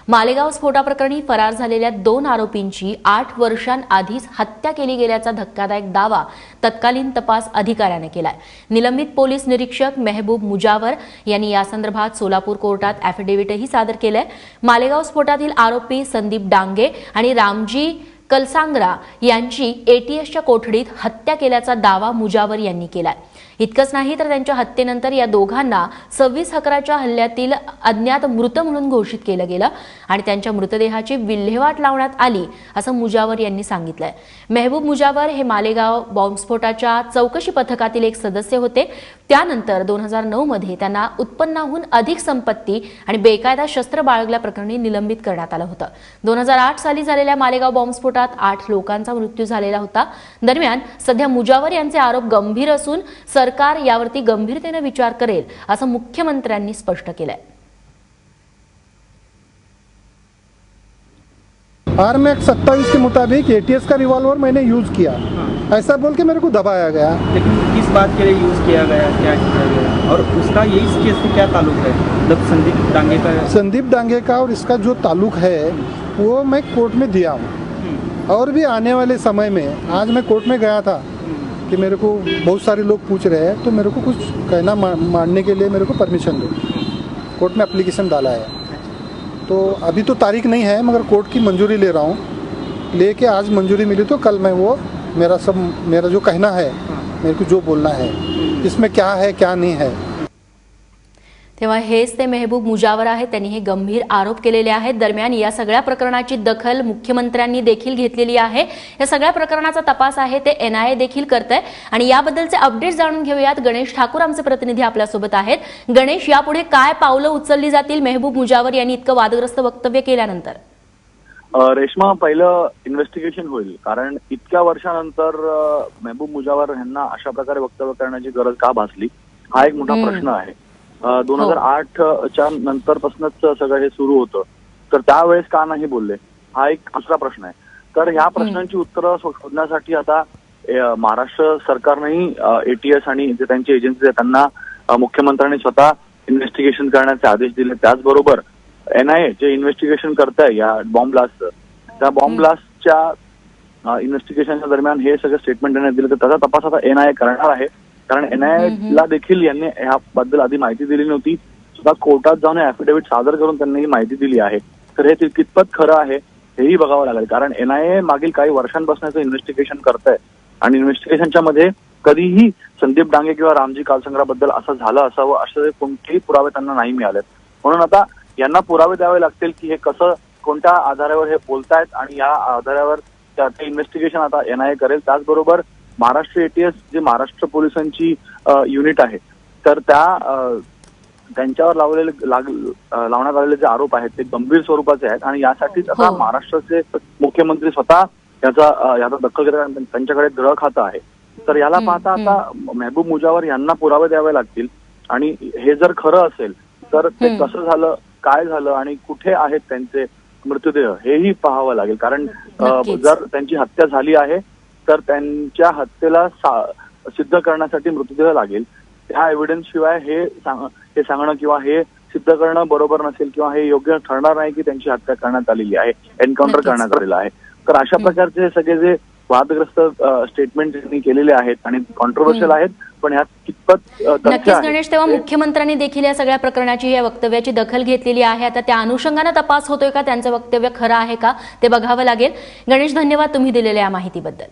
मालेगाव स्फोटाप्रकरणी फरार झालेल्या 2 आरोपींची 8 वर्षांआधीच हत्या केली गेल्याचा धक्कादायक दावा तत्कालीन तपास अधिकाऱ्याने केलाय। निलंबित पोलीस निरीक्षक मेहबूब मुजावर यांनी यासंदर्भात सोलापूर कोर्टात ॲफिडेव्हिटही सादर केलंय। मालेगाव स्फोटातील आरोपी संदीप डांगे आणि रामजी कलसांगरा यांची एटीएसच्या कोठडीत हत्या केल्याचा दावा मुजावर यांनी केलाय। इतकंच नाही तर त्यांच्या हत्येनंतर या दोघांना 26 हकराच्या हल्ल्यातील अज्ञात मृत म्हणून घोषित केलं गेलं आणि त्यांच्या मृतदेहाची विल्हेवाट लावण्यात आली असं मुजावर यांनी सांगितलंय। मेहबूब मुजावर हे मालेगाव बॉम्बस्फोटाच्या चौकशी पथकातील एक सदस्य होते। त्यानंतर 2009 मध्ये त्यांना उत्पन्नाहून अधिक संपत्ती आणि बेकायदा शस्त्र बाळगल्याप्रकरणी निलंबित करण्यात आलं होतं। 2008 साली झालेल्या मालेगाव बॉम्बस्फोटात 8 लोकांचा मृत्यू झालेला होता। दरम्यान सध्या मुजावर यांचे आरोप गंभीर असून सरकार यावरती गंभीरतेने विचार करेल असं मुख्यमंत्र्यांनी स्पष्ट केलंय। आरएमएक्स 27 के मुताबिक एटीएस का रिवॉल्वर मैंने यूज किया, ऐसा बोल के मेरे को दबाया गया। लेकिन किस बात के लिए यूज किया गया, क्या किया गया और उसका ये इस केस से क्या ताल्लुक है? मतलब संदीप डांगे का और इसका जो ताल्लुक है वो मैं कोर्ट में दिया हूँ और भी आने वाले समय में। आज मैं कोर्ट में गया था कि मेरे को बहुत सारे लोग पूछ रहे हैं, तो मेरे को कुछ कहना मानने के लिए मेरे को परमिशन दो। कोर्ट में एप्लीकेशन डाला है, तो अभी तो तारीख नहीं है मगर कोर्ट की मंजूरी ले रहा हूँ। लेके आज मंजूरी मिली तो कल मैं वो मेरा जो कहना है, मेरे को जो बोलना है इसमें क्या है क्या नहीं है। तेव्हा हेच ते मेहबूब मुजावर आहेत, त्यांनी हे गंभीर आरोप केलेले आहेत। दरम्यान या सगळ्या प्रकरणाची दखल मुख्यमंत्र्यांनी देखील घेतलेली आहे। या सगळ्या प्रकरणाचा तपास आहे ते एनआयए देखील करतंय आणि याबद्दलचे अपडेट्स जाणून घेऊयात। गणेश ठाकूर आमचे प्रतिनिधी आपल्यासोबत आहेत। गणेश, यापुढे काय पावलं उचलली जातील मेहबूब मुजावर यांनी इतकं वादग्रस्त वक्तव्य केल्यानंतर? रेश्मा, पहिलं इन्व्हेस्टिगेशन होईल, कारण इतक्या वर्षानंतर मेहबूब मुजावर यांना अशा प्रकारे वक्तव्य करण्याची गरज का भासली, हा एक मोठा प्रश्न आहे। 2008च्या नंतरपासूनच सगळं हे सुरू होतं, तर त्यावेळेस का नाही बोलले, हा एक दुसरा प्रश्न आहे। तर ह्या प्रश्नांची उत्तरं शोधण्यासाठी आता महाराष्ट्र सरकारनेही एटीएस आणि जे त्यांची एजन्सी आहे त्यांना मुख्यमंत्र्यांनी स्वतः इन्व्हेस्टिगेशन करण्याचे आदेश दिले। त्याचबरोबर एनआयए जे इन्व्हेस्टिगेशन करताय या बॉम्ब ब्लास्टचं, त्या बॉम्ब ब्लास्टच्या इन्व्हेस्टिगेशनच्या दरम्यान हे सगळं स्टेटमेंट देण्यात दिलं, तर त्याचा तपास आता एनआयए करणार आहे। कारण एनआयएला देखील यांनी ह्याबद्दल आधी माहिती दिली नव्हती, सुद्धा कोर्टात जाऊन ॲफिडेव्हिट सादर करून त्यांनी ही माहिती दिली आहे। तर हे कितपत खरं आहे हेही बघावं लागेल, कारण एनआयए मागील काही वर्षांपासून इन्व्हेस्टिगेशन करतंय आणि इन्व्हेस्टिगेशनच्या मध्ये कधीही संदीप डांगे किंवा रामजी कालसंग्राबद्दल असं झालं असावं असे कोणतेही पुरावे त्यांना नाही मिळालेत। म्हणून आता यांना पुरावे द्यावे लागतील की हे कसं, कोणत्या आधारावर हे बोलतायत आणि या आधारावर ते इन्व्हेस्टिगेशन आता एनआयए करेल। त्याचबरोबर महाराष्ट्र एटीएस जे महाराष्ट्र पोलिसांची युनिट आहे, तर त्यांच्यावर लावण्यात आलेले जे आरोप आहेत ते गंभीर स्वरूपाचे आहेत आणि यासाठीच आता महाराष्ट्राचे मुख्यमंत्री स्वतः याचा दखल घेतात, त्यांच्याकडे ग्रह खातं आहे। तर याला पाहता आता मेहबूब मुजावर यांना पुरावे द्यावे लागतील आणि हे जर खरं असेल तर ते कसं झालं, काय झालं आणि कुठे आहेत त्यांचे मृतदेह हेही पाहावं लागेल। कारण जर त्यांची हत्या झाली आहे तर त्यांच्या हत्येला सिद्ध करण्यासाठी मृतदेह लागेल। त्या एव्हिडन्स शिवाय हे सांगणं किंवा हे सिद्ध करणं बरोबर नसेल किंवा हे योग्य ठरणार नाही की त्यांची हत्या करण्यात आलेली आहे, एन्काउंटर करण्यात आलेला आहे। तर अशा प्रकारचे सगळे जे वादग्रस्त स्टेटमेंट त्यांनी केलेले आहेत आणि कॉन्ट्रोवर्शियल आहेत, पण ह्यात कितपत नक्कीच गणेश, तेव्हा मुख्यमंत्र्यांनी देखील या सगळ्या प्रकरणाची, या वक्तव्याची दखल घेतलेली आहे। आता त्या अनुषंगाने तपास होतोय का, त्यांचं वक्तव्य खरं आहे का ते बघावं लागेल। गणेश, धन्यवाद तुम्ही दिलेल्या या माहितीबद्दल।